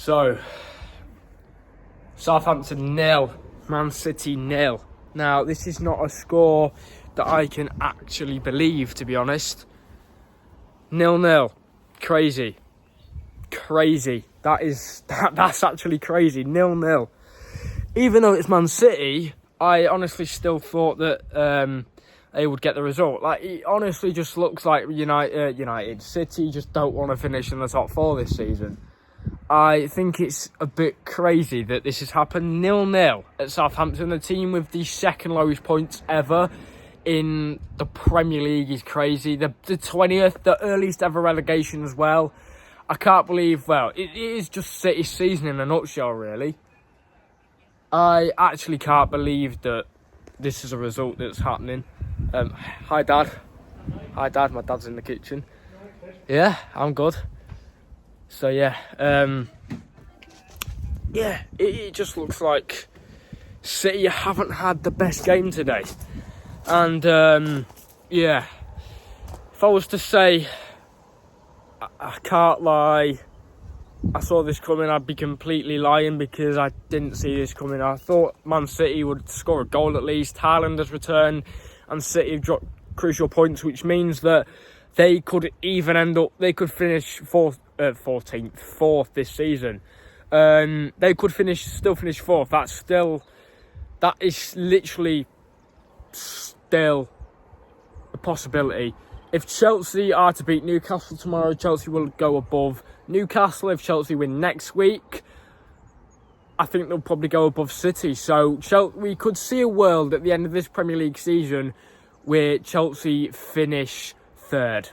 So, Southampton 0, Man City 0. Now, this is not a score that I can actually believe, to be honest. 0-0. Crazy. That's actually crazy. 0-0. Even though it's Man City, I honestly still thought that they would get the result. Like, it honestly just looks like United City just don't want to finish in the top 4 this season. I think it's a bit crazy that this has happened. 0-0 at Southampton, the team with the second lowest points ever in the Premier League is crazy. The 20th, the earliest ever relegation as well. I can't believe, well, it is just City's season in a nutshell, really. I actually can't believe that this is a result that's happening. Hi, Dad. Hi, Dad. My dad's in the kitchen. Yeah, I'm good. So, yeah. It just looks like City haven't had the best game today. And, if I was to say, I can't lie, I saw this coming, I'd be completely lying because I didn't see this coming. I thought Man City would score a goal at least. Haaland has returned and City have dropped crucial points, which means that they could finish fourth this season. They could still finish fourth. That is literally still a possibility. If Chelsea are to beat Newcastle tomorrow, Chelsea will go above Newcastle. If Chelsea win next week, I think they'll probably go above City. So we could see a world at the end of this Premier League season where Chelsea finish third.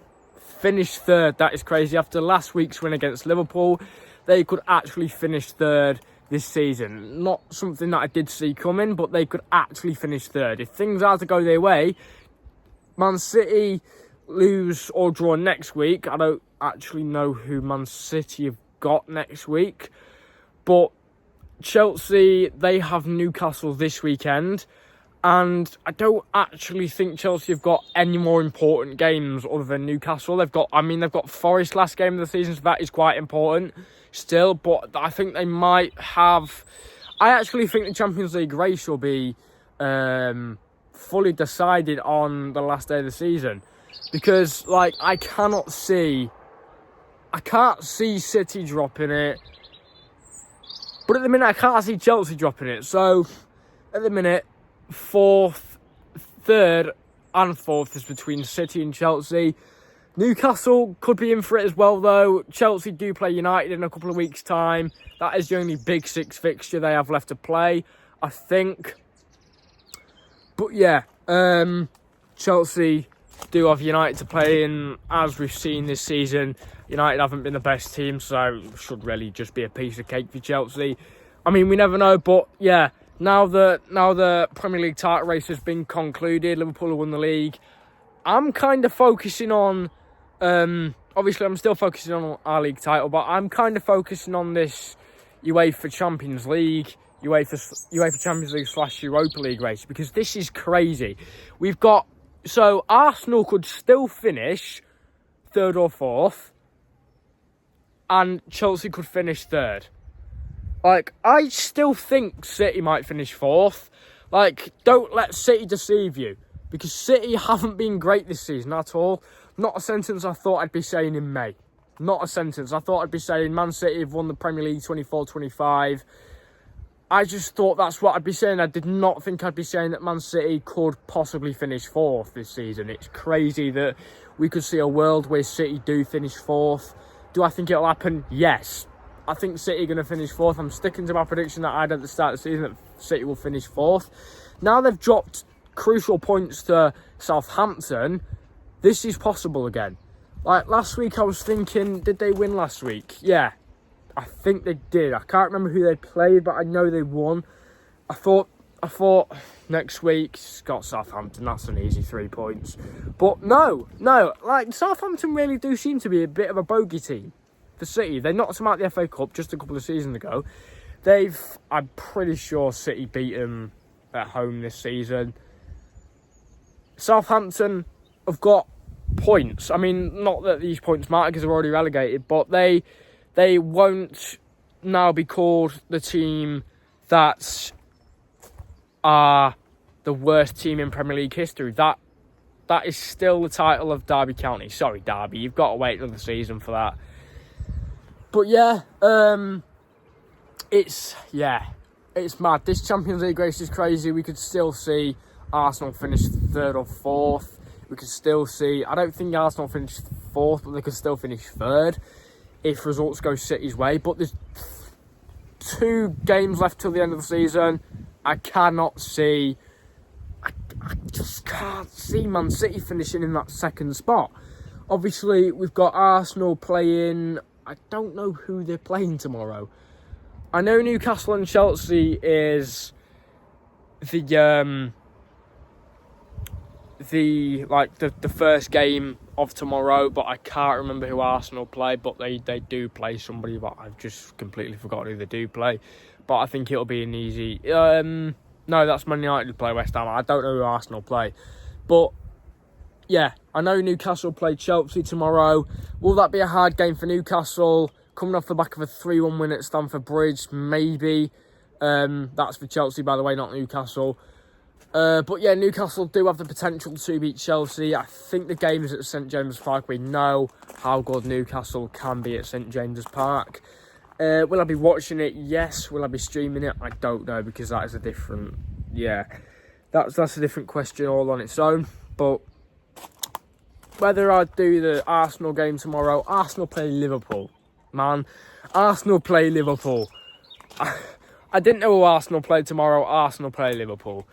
That is crazy. After last week's win against Liverpool, they could actually finish third this season. Not something that I did see coming, but they could actually finish third. If things are to go their way, Man City lose or draw next week. I don't actually know who Man City have got next week, but Chelsea, they have Newcastle this weekend, and I don't actually think Chelsea have got any more important games other than Newcastle. They've got Forest last game of the season, so that is quite important still, but I think they might have... I actually think the Champions League race will be fully decided on the last day of the season. Because, I can't see City dropping it. But at the minute, I can't see Chelsea dropping it. So, at the minute, third and fourth is between City and Chelsea. Newcastle could be in for it as well, though. Chelsea do play United in a couple of weeks' time. That is the only Big Six fixture they have left to play, I think. But, yeah, Chelsea do have United to play in. As we've seen this season, United haven't been the best team, so it should really just be a piece of cake for Chelsea. I mean, we never know, but yeah, now the Premier League title race has been concluded, Liverpool have won the league, I'm kind of focusing on, obviously I'm still focusing on our league title, but I'm kind of focusing on this UEFA Champions League, UEFA Champions League / Europa League race, because this is crazy. So Arsenal could still finish third or fourth, and Chelsea could finish third. I still think City might finish fourth. Don't let City deceive you, because City haven't been great this season at all. Not a sentence I thought I'd be saying in May. Not a sentence. I thought I'd be saying Man City have won the Premier League 24-25. I just thought that's what I'd be saying. I did not think I'd be saying that Man City could possibly finish fourth this season. It's crazy that we could see a world where City do finish fourth. Do I think it'll happen? Yes. I think City are going to finish fourth. I'm sticking to my prediction that I had at the start of the season that City will finish fourth. Now they've dropped crucial points to Southampton. This is possible again. Last week I was thinking, did they win last week? Yeah. I think they did. I can't remember who they played, but I know they won. I thought next week, got Southampton. That's an easy 3 points. But no. Southampton really do seem to be a bit of a bogey team for City. They knocked them out the FA Cup just a couple of seasons ago. I'm pretty sure City beat them at home this season. Southampton have got points. I mean, not that these points matter because they're already relegated, but they won't now be called the team that are the worst team in Premier League history. That is still the title of Derby County. Sorry, Derby, you've got to wait till the season for that. But yeah, it's mad. This Champions League race is crazy. We could still see Arsenal finish 3rd or 4th. We could still see, I don't think Arsenal finish 4th, but they could still finish 3rd if results go City's way. But there's 2 games left till the end of the season. I just can't see Man City finishing in that 2nd spot. Obviously, we've got Arsenal playing, I don't know who they're playing tomorrow. I know Newcastle and Chelsea is the first game of tomorrow, but I can't remember who Arsenal play. But they do play somebody, but I've just completely forgotten who they do play. But I think it'll be an easy. No, that's Man United play West Ham. I don't know who Arsenal play, but yeah, I know Newcastle play Chelsea tomorrow. Will that be a hard game for Newcastle? Coming off the back of a 3-1 win at Stamford Bridge, maybe. That's for Chelsea, by the way, not Newcastle. But yeah, Newcastle do have the potential to beat Chelsea. I think the game is at St James's Park. We know how good Newcastle can be at St James's Park. Will I be watching it? Yes. Will I be streaming it? I don't know, because that is a different... Yeah, that's a different question all on its own. But whether I do the Arsenal game tomorrow, Arsenal play Liverpool. Man, Arsenal play Liverpool. I didn't know who Arsenal played tomorrow. Arsenal play Liverpool.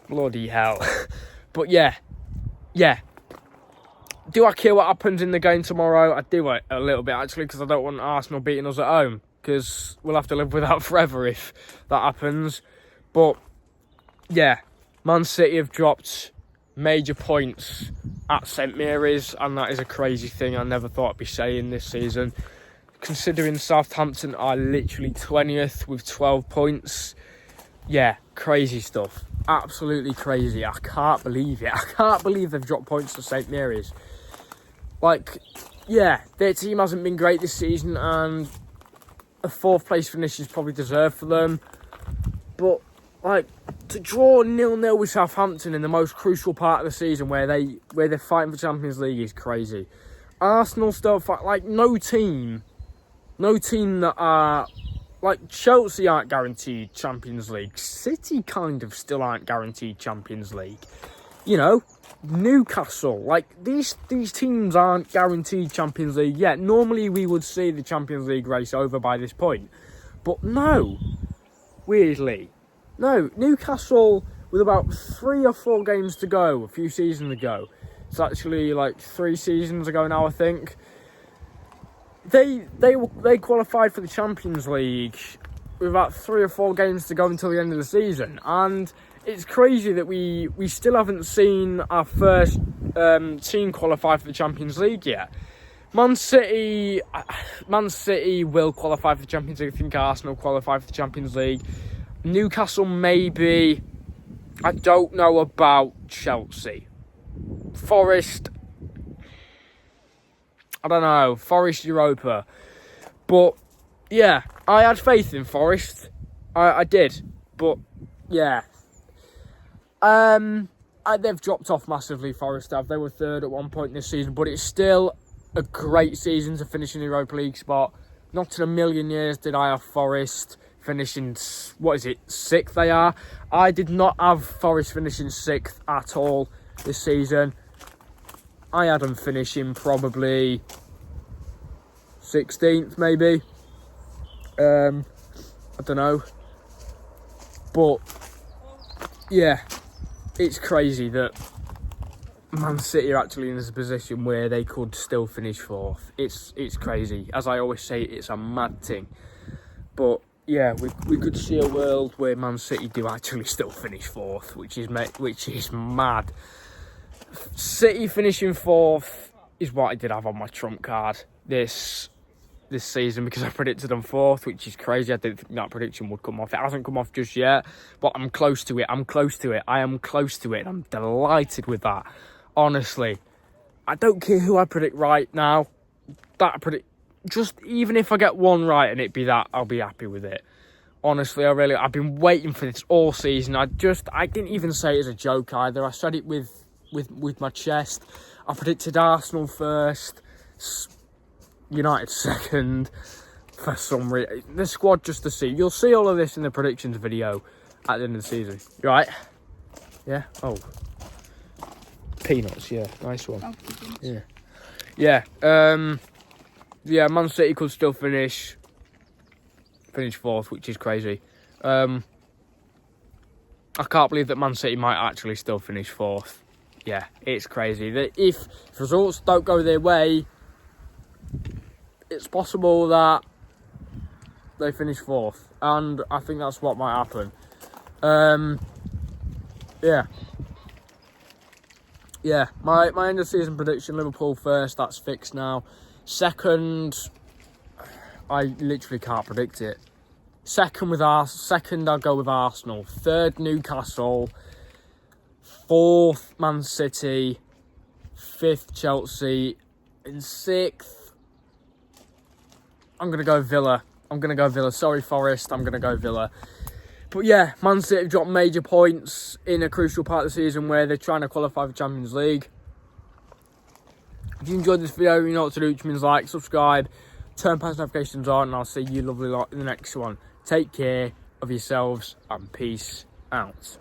Bloody hell. But yeah. Do I care what happens in the game tomorrow? I do a little bit, actually, because I don't want Arsenal beating us at home, because we'll have to live with that forever if that happens. But yeah, Man City have dropped major points at St Mary's, and that is a crazy thing I never thought I'd be saying this season, considering Southampton are literally 20th with 12 points. Yeah, crazy stuff. Absolutely crazy. I can't believe it. I can't believe they've dropped points to St Mary's. Like, yeah, their team hasn't been great this season, and a 4th place finish is probably deserved for them. But, like, to draw 0-0 with Southampton in the most crucial part of the season where they're fighting for Champions League is crazy. Arsenal still fight, like, no team that are... Like, Chelsea aren't guaranteed Champions League. City kind of still aren't guaranteed Champions League. You know, Newcastle. Like, these teams aren't guaranteed Champions League yet. Normally, we would see the Champions League race over by this point. But no. Weirdly. No. Newcastle, with about 3 or 4 games to go, a few seasons ago. It's actually, like, 3 seasons ago now, I think. They qualified for the Champions League with about 3 or 4 games to go until the end of the season, and it's crazy that we still haven't seen our first team qualify for the Champions League yet. Man City will qualify for the Champions League. I think Arsenal qualify for the Champions League. Newcastle maybe. I don't know about Chelsea. Forest. I don't know, Forest Europa. But, yeah, I had faith in Forest. I did. But, yeah. They've dropped off massively, Forest have. They were 3rd at one point this season. But it's still a great season to finish in the Europa League spot. Not in a million years did I have Forest finishing, 6th they are. I did not have Forest finishing 6th at all this season. I had them finishing probably 16th, maybe. I don't know. But, yeah, it's crazy that Man City are actually in this position where they could still finish 4th. It's crazy. As I always say, it's a mad thing. But, yeah, we could see a world where Man City do actually still finish 4th, which is mad. City finishing 4th is what I did have on my trump card this season, because I predicted them 4th, which is crazy. I didn't think that prediction would come off. It hasn't come off just yet, but I'm close to it. I am close to it. I'm delighted with that. Honestly, I don't care who I predict right now. just even if I get one right and it be that, I'll be happy with it. Honestly, I've been waiting for this all season. I didn't even say it as a joke either. I said it with my chest. I predicted Arsenal first, United second, for some reason. The squad just to see. You'll see all of this in the predictions video at the end of the season. You right? Yeah? Oh. Peanuts, yeah. Nice one. Yeah. Yeah. Yeah, Man City could still finish fourth, which is crazy. I can't believe that Man City might actually still finish fourth. Yeah, it's crazy. That if results don't go their way, it's possible that they finish fourth, and I think that's what might happen. Yeah, my end of season prediction: Liverpool first. That's fixed now. Second, I literally can't predict it. Second, I'll go with Arsenal. Third, Newcastle. Fourth, Man City. Fifth, Chelsea. And sixth, I'm going to go Villa. Sorry, Forest. I'm going to go Villa. But yeah, Man City have dropped major points in a crucial part of the season where they're trying to qualify for Champions League. If you enjoyed this video, you know what to do, which means like, subscribe, turn post notifications on, and I'll see you lovely lot in the next one. Take care of yourselves and peace out.